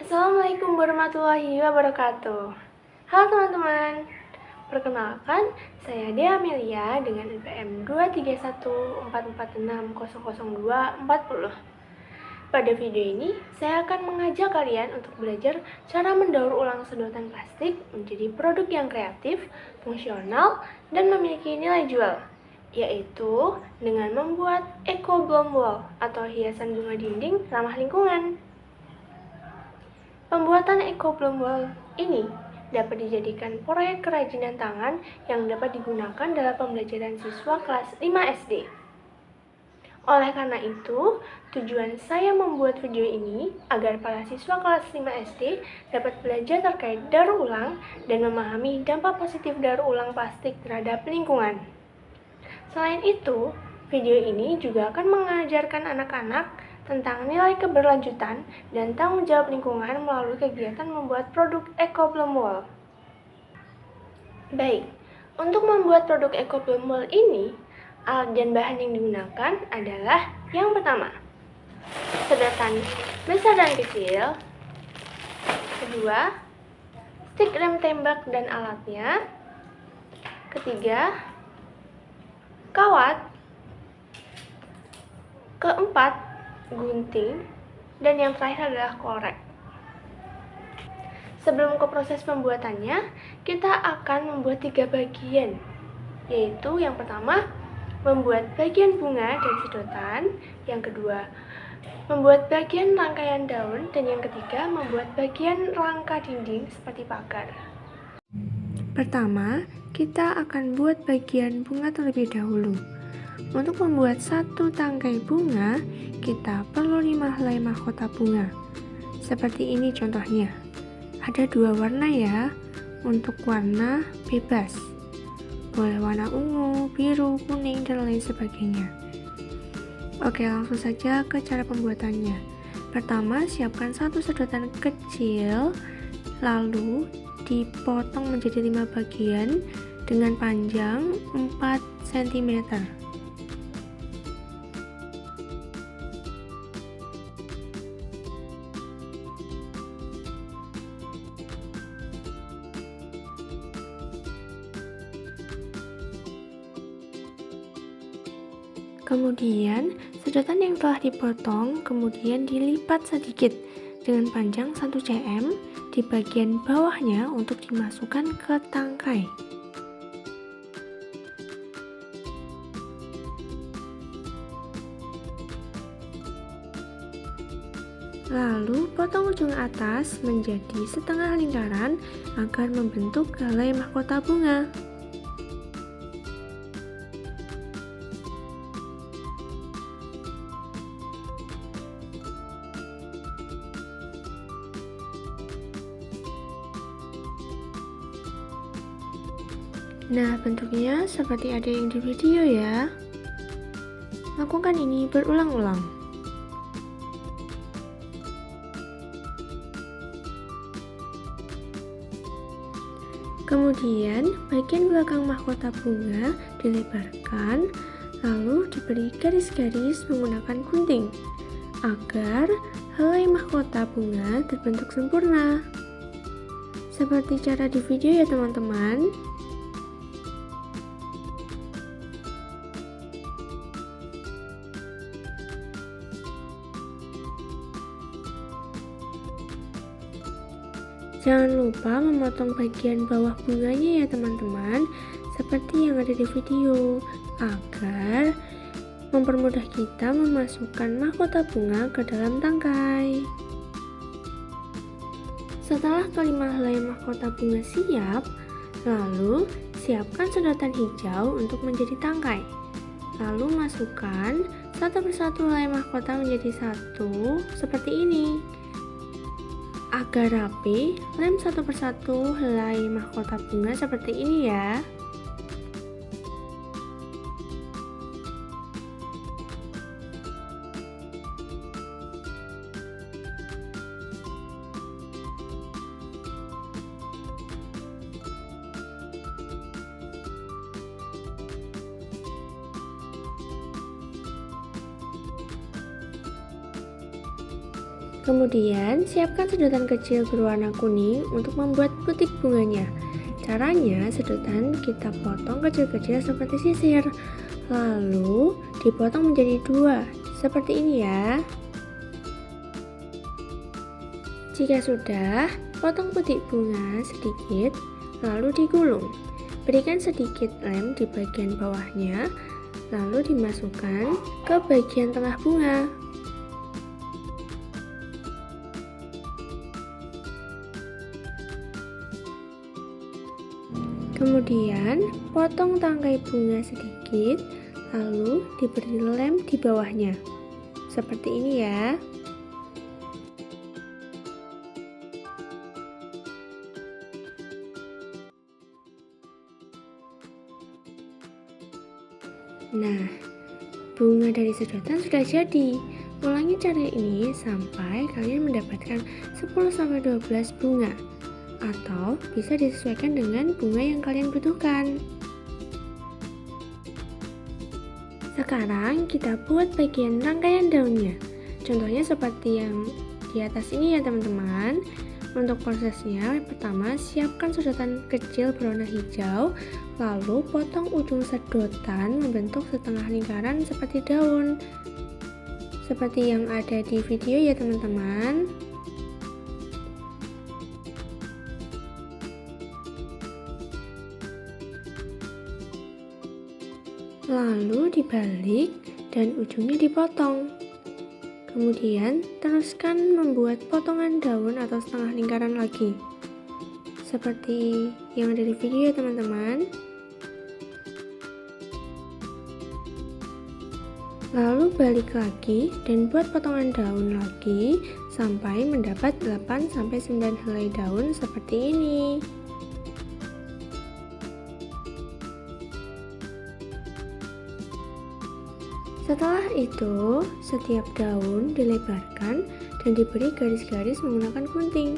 Assalamualaikum warahmatullahi wabarakatuh. Halo teman-teman, perkenalkan saya Dea Amelia dengan NPM 23144600240. Pada video ini, saya akan mengajak kalian untuk belajar cara mendaur ulang sedotan plastik menjadi produk yang kreatif, fungsional, dan memiliki nilai jual, yaitu dengan membuat eco bloom wall atau hiasan bunga dinding ramah lingkungan. Pembuatan eco bloom wall ini dapat dijadikan proyek kerajinan tangan yang dapat digunakan dalam pembelajaran siswa kelas 5 SD. Oleh karena itu, tujuan saya membuat video ini agar para siswa kelas 5 SD dapat belajar terkait daur ulang dan memahami dampak positif daur ulang plastik terhadap lingkungan. Selain itu, video ini juga akan mengajarkan anak-anak tentang nilai keberlanjutan dan tanggung jawab lingkungan melalui kegiatan membuat produk eco bloom wall. Baik, untuk membuat produk eco bloom wall ini, alat dan bahan yang digunakan adalah yang pertama, sedotan besar dan kecil. Kedua, stik rem tembak dan alatnya. Ketiga, kawat. Keempat, gunting. Dan yang terakhir adalah korek. Sebelum ke proses pembuatannya, kita akan membuat 3 bagian, yaitu yang pertama, membuat bagian bunga dan sedotan. Yang kedua, membuat bagian rangkaian daun. Dan yang ketiga, membuat bagian rangka dinding seperti pagar. Pertama, kita akan buat bagian bunga terlebih dahulu. Untuk membuat satu tangkai bunga, kita perlu 5 helai mahkota bunga. Seperti ini contohnya. Ada 2 warna ya. Untuk warna bebas, boleh warna ungu, biru, kuning, dan lain sebagainya. Oke, langsung saja ke cara pembuatannya. Pertama, siapkan satu sedotan kecil, lalu dipotong menjadi 5 bagian dengan panjang 4 cm. Kemudian, sedotan yang telah dipotong kemudian dilipat sedikit dengan panjang 1 cm di bagian bawahnya untuk dimasukkan ke tangkai. Lalu, potong ujung atas menjadi setengah lingkaran agar membentuk helai mahkota bunga. Nah, bentuknya seperti ada yang di video ya. Lakukan ini berulang-ulang. Kemudian, bagian belakang mahkota bunga dilebarkan, lalu diberi garis-garis menggunakan gunting, agar helai mahkota bunga terbentuk sempurna. Seperti cara di video ya teman-teman. Jangan lupa memotong bagian bawah bunganya ya teman-teman, seperti yang ada di video, agar mempermudah kita memasukkan mahkota bunga ke dalam tangkai. Setelah kelima helai mahkota bunga siap, lalu siapkan sedotan hijau untuk menjadi tangkai. Lalu masukkan satu persatu helai mahkota menjadi satu, seperti ini. Agar rapi, lem satu persatu helai mahkota bunga seperti ini ya. Kemudian, siapkan sedotan kecil berwarna kuning untuk membuat butik bunganya. Caranya, sedotan kita potong kecil-kecil seperti sisir, lalu dipotong menjadi 2, seperti ini ya. Jika sudah, potong butik bunga sedikit, lalu digulung. Berikan sedikit lem di bagian bawahnya, lalu dimasukkan ke bagian tengah bunga. Kemudian, potong tangkai bunga sedikit, lalu diberi lem di bawahnya. Seperti ini ya. Nah, bunga dari sedotan sudah jadi. Ulangi cara ini sampai kalian mendapatkan 10-12 bunga, atau bisa disesuaikan dengan bunga yang kalian butuhkan. Sekarang kita buat bagian rangkaian daunnya. Contohnya seperti yang di atas ini ya teman-teman. Untuk prosesnya, pertama siapkan sedotan kecil berwarna hijau, lalu potong ujung sedotan membentuk setengah lingkaran seperti daun. Seperti yang ada di video ya teman-teman. Lalu dibalik dan ujungnya dipotong. Kemudian teruskan membuat potongan daun atau setengah lingkaran lagi. Seperti yang ada di video ya teman-teman. Lalu balik lagi dan buat potongan daun lagi sampai mendapat 8-9 helai daun seperti ini. Setelah itu, setiap daun dilebarkan dan diberi garis-garis menggunakan gunting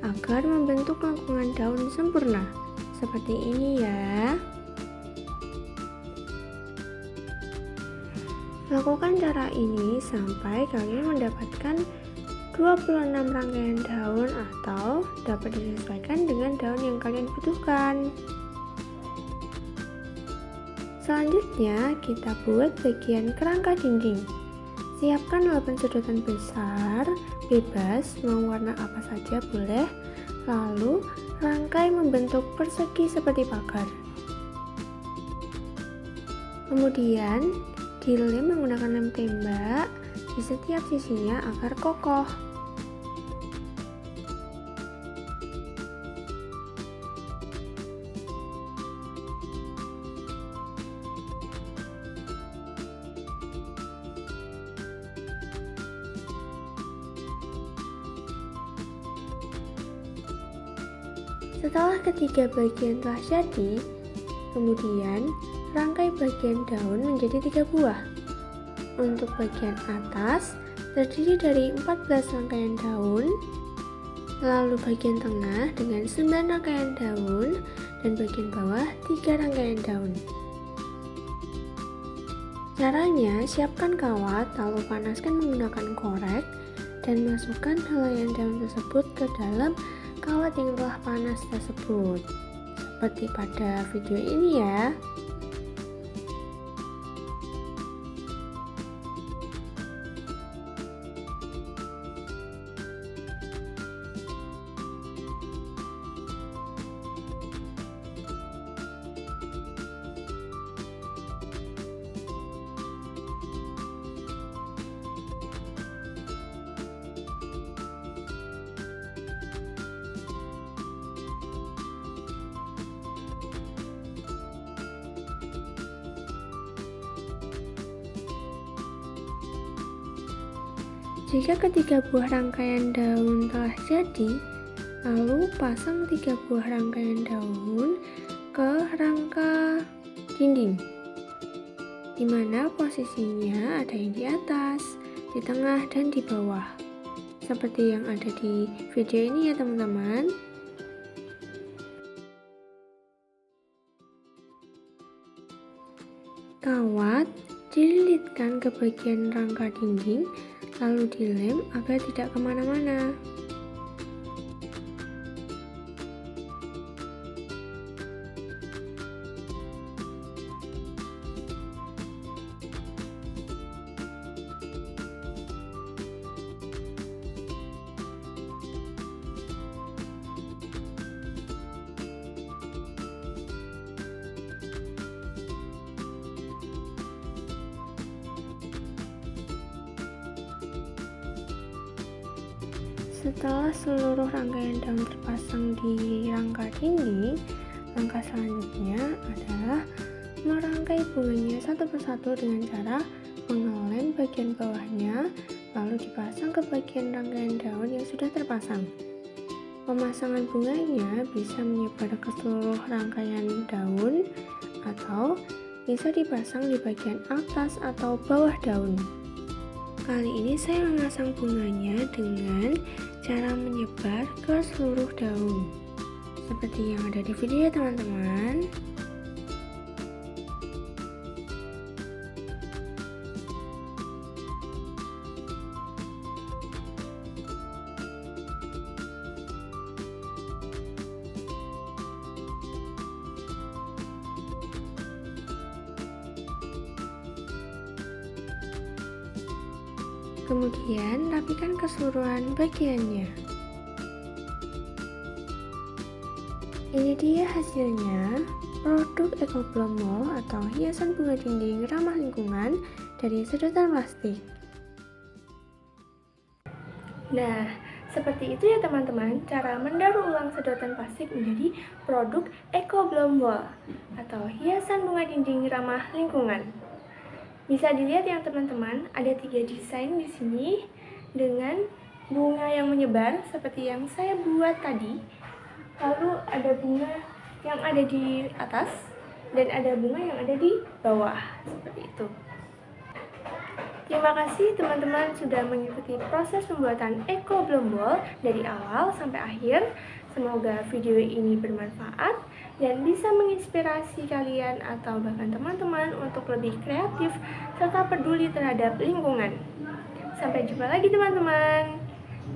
agar membentuk lengkungan daun sempurna. Seperti ini ya. Lakukan cara ini sampai kalian mendapatkan 26 rangkaian daun atau dapat disesuaikan dengan daun yang kalian butuhkan. Selanjutnya, kita buat bagian kerangka dinding. Siapkan 8 sedotan besar, bebas mau warna apa saja boleh. Lalu, rangkai membentuk persegi seperti pagar. Kemudian, dilem menggunakan lem tembak di setiap sisinya agar kokoh. Setelah ketiga bagian telah jadi, kemudian rangkai bagian daun menjadi 3 buah. Untuk bagian atas terdiri dari 14 rangkaian daun, lalu bagian tengah dengan 9 rangkaian daun, dan bagian bawah 3 rangkaian daun. Caranya, siapkan kawat lalu panaskan menggunakan korek dan masukkan helaian daun tersebut ke dalam kawat yang telah panas tersebut, seperti pada video ini ya. Jika ketiga buah rangkaian daun telah jadi, lalu pasang 3 buah rangkaian daun ke rangka dinding, di mana posisinya ada yang di atas, di tengah, dan di bawah. Seperti yang ada di video ini ya teman-teman. Kawat dililitkan ke bagian rangka dinding, lalu dilem agar tidak kemana-mana. Setelah seluruh rangkaian daun terpasang di rangka dinding, langkah selanjutnya adalah merangkai bunganya satu persatu dengan cara mengelem bagian bawahnya, lalu dipasang ke bagian rangkaian daun yang sudah terpasang. Pemasangan bunganya bisa menyebar ke seluruh rangkaian daun atau bisa dipasang di bagian atas atau bawah daun. Kali ini saya memasang bunganya dengan cara menyebar ke seluruh daun, seperti yang ada di video ya teman-teman. Kemudian rapikan keseluruhan bagiannya. Ini dia hasilnya, produk Ecoblom Wall atau hiasan bunga dinding ramah lingkungan dari sedotan plastik. Nah, seperti itu ya teman-teman, cara mendaur ulang sedotan plastik menjadi produk Ecoblom Wall atau hiasan bunga dinding ramah lingkungan. Bisa dilihat ya teman-teman, ada 3 desain di sini dengan bunga yang menyebar seperti yang saya buat tadi. Lalu ada bunga yang ada di atas dan ada bunga yang ada di bawah, seperti itu. Terima kasih teman-teman sudah mengikuti proses pembuatan Ecoblom Wall dari awal sampai akhir. Semoga video ini bermanfaat dan bisa menginspirasi kalian atau bahkan teman-teman untuk lebih kreatif serta peduli terhadap lingkungan. Sampai jumpa lagi teman-teman.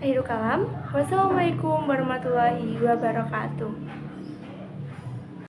Akhirul kalam, wassalamualaikum warahmatullahi wabarakatuh.